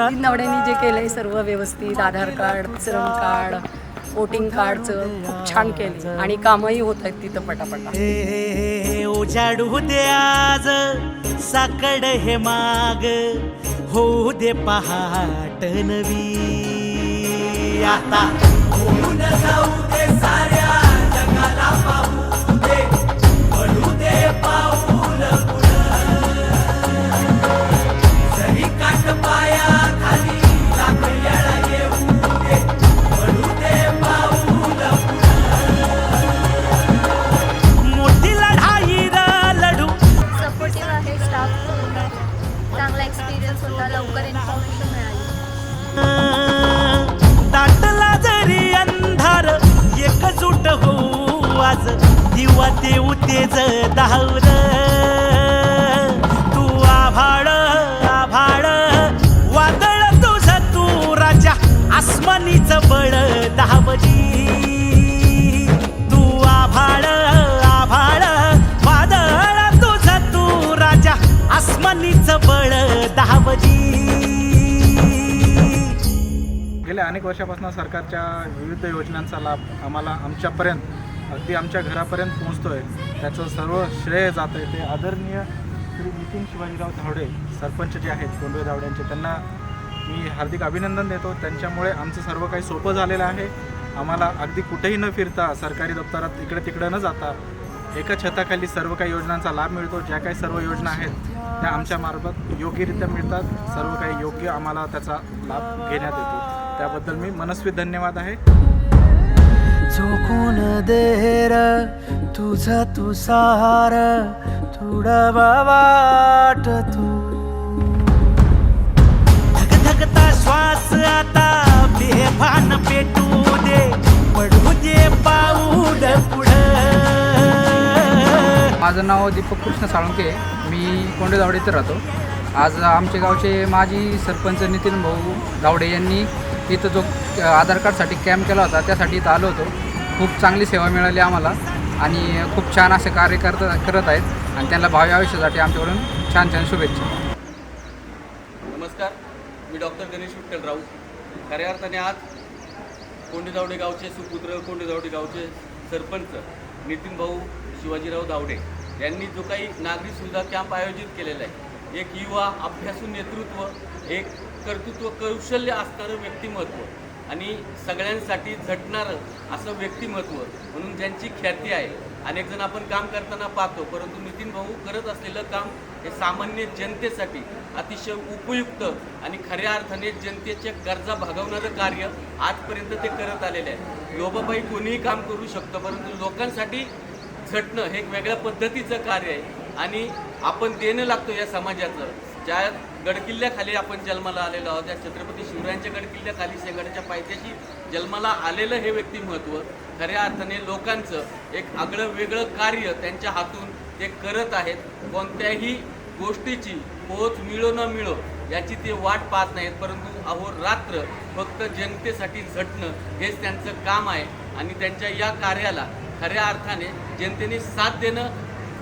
नितीन दावडेंनी जे केलंय सर्व व्यवस्थित, आधार कार्ड, श्रम कार्ड, वोटिंग कार्डचं खूप छान केले आणि कामही होत आहेत तिथं पटापटा. उजाडू दे आज साकड हे माग, होऊ दे पहाट नवी. आता होऊन जाऊ दे साऱ्या जगाला पाहू दे, पडू दे पाऊल पुढं. जरी काट पाया खाली लाख येळा येऊ दे, पडू दे पाऊल पुढं. मोठी लढाई लढू. सपोर्टिव्ह आहे स्टाफ पूर्ण, चांगला एक्सपिरियन्स होता, लवकर इन्फॉर्मेशन मिळाली. दाटला जरी अंधार एकजूट होऊ आज, दिवा देऊ तेज धावर. तू आभाळ आभाळ वादळ तुझं तू राजा, आसमानीच बळ धावजी. तू आभाळ आभाळ वादळ तुझं तू राजा, आसमानीच बळ धावजी. गेल्या अनेक वर्षापासून सरकारच्या विविध योजनांचा लाभ आम्हाला आमच्यापर्यंत, अगदी आमच्या घरापर्यंत पोहोचतो आहे. त्याचं सर्व श्रेय जातं आहे ते आदरणीय श्री नितीन शिवाजीराव धावडे सरपंच जे आहेत कोंडवे धावड्यांचे, त्यांना मी हार्दिक अभिनंदन देतो. त्यांच्यामुळे आमचं सर्व काही सोपं झालेलं आहे. आम्हाला अगदी कुठेही न फिरता, सरकारी दप्तरात इकडे तिकडे न जाता एका छताखाली सर्व काही योजनांचा लाभ मिळतो. ज्या काही सर्व योजना आहेत त्या आमच्यामार्फत योग्यरित्या मिळतात. सर्व काही योग्य आम्हाला त्याचा लाभ घेण्यात येतो. त्याबद्दल मी मनस्वी धन्यवाद आहे. चोखून देर तुझा तू सार, थोडा वाट तू. धगधगता श्वास आता बेभान पेटू दे, पडू दे पाऊल पुढं. माझं नाव दीपक कृष्ण साळुंके, मी कोंडे धावडे इथं राहतो. आज आमच्या गावचे माजी सरपंच नितीन भाऊ धावडे यांनी इथं जो आधार कार्डसाठी कॅम्प केला होता त्यासाठी इथं आलो होतो. खूप चांगली सेवा मिळाली आम्हाला आणि खूप छान असे कार्य करत आहेत आणि त्यांना भावी आयुष्यासाठी आमच्याकडून छान छान शुभेच्छा. नमस्कार, मी डॉक्टर गणेश विठ्ठल राऊत. खऱ्या अर्थाने आज कोंडे धावडे गावचे सुपुत्र, कोंडे धावडे गावचे सरपंच नितीन भाऊ शिवाजीराव धावडे यांनी जो काही नागरी सुविधा कॅम्प आयोजित केलेला आहे, एक युवा अभ्यासू नेतृत्व, एक कर्तृत्व कौशल्य असणारं व्यक्तिमत्व आणि सगळ्यांसाठी झटणारं असं व्यक्तिमत्व म्हणून ज्यांची ख्याती आहे. अनेक जण आपण काम करताना पाहतो, परंतु नितीन भाऊ करत असलेलं काम हे सामान्य जनतेसाठी अतिशय उपयुक्त आणि खऱ्या अर्थाने जनतेच्या गरजा भागवणारं कार्य आजपर्यंत ते करत आलेले आहे. लोभापायी कोणीही काम करू शकतं, परंतु लोकांसाठी झटणं हे एक वेगळ्या पद्धतीचं कार्य आहे आणि आपण देणं लागतो या समाजाचं. ज्या गडकिल्ल्याखाली आपण जन्माला आलेलो आहोत, त्या छत्रपती शिवरायांच्या गडकिल्ल्याखाली शेगाडच्या पायथ्याशी जन्माला आलेलं हे व्यक्तिमत्व खऱ्या अर्थाने लोकांचं एक आगळं वेगळं कार्य त्यांच्या हातून ते करत आहेत. कोणत्याही गोष्टीची पोच मिळो न मिळो याची ते वाट पाहत नाहीत, परंतु अहोरात्र फक्त जनतेसाठी झटणं हेच त्यांचं काम आहे आणि त्यांच्या या कार्याला खऱ्या अर्थाने जनतेने साथ देणं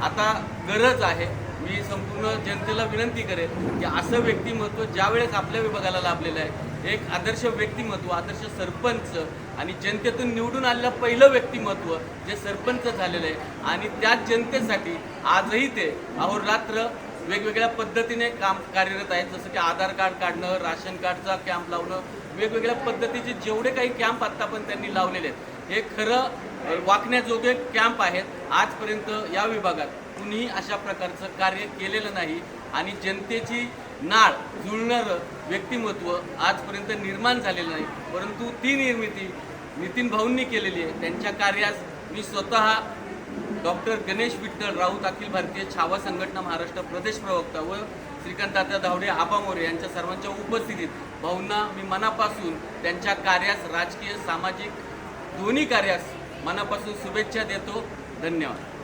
आता गरज आहे. मी संपूर्ण जनतेला विनंती करेन की असं व्यक्तिमत्व ज्यावेळेस आपल्या विभागाला लाभलेलं आहे, एक आदर्श व्यक्तिमत्व, आदर्श सरपंच आणि जनतेतून निवडून आलेलं पहिलं व्यक्तिमत्व जे सरपंच झालेलं आहे आणि त्याच जनतेसाठी आजही ते अहोरात्र वेगवेगळ्या पद्धतीने काम कार्यरत आहेत. जसं की आधार कार्ड काढणं, राशन कार्डचा कॅम्प लावणं, वेगवेगळ्या पद्धतीचे जेवढे काही कॅम्प आत्ता पण त्यांनी लावलेले आहेत हे खरं वाकण्याजोगे कॅम्प आहेत. आजपर्यंत या विभागात कुणीही अशा प्रकारचं कार्य केलेलं नाही आणि जनतेची नाळ जुळणारं व्यक्तिमत्व आजपर्यंत निर्माण झालेलं नाही, परंतु ती निर्मिती नितीन भाऊंनी केलेली आहे. त्यांच्या कार्यास मी स्वतः डॉक्टर गणेश विठ्ठल राऊत, अखिल भारतीय छावा संघटना महाराष्ट्र प्रदेश प्रवक्ता व श्रीकांत धावडे आबा मोरे यांच्या सर्वांच्या उपस्थितीत भाऊंना मी मनापासून त्यांच्या कार्यास, राजकीय सामाजिक दोन्ही कार्यास मनापासून शुभेच्छा देतो. धन्यवाद.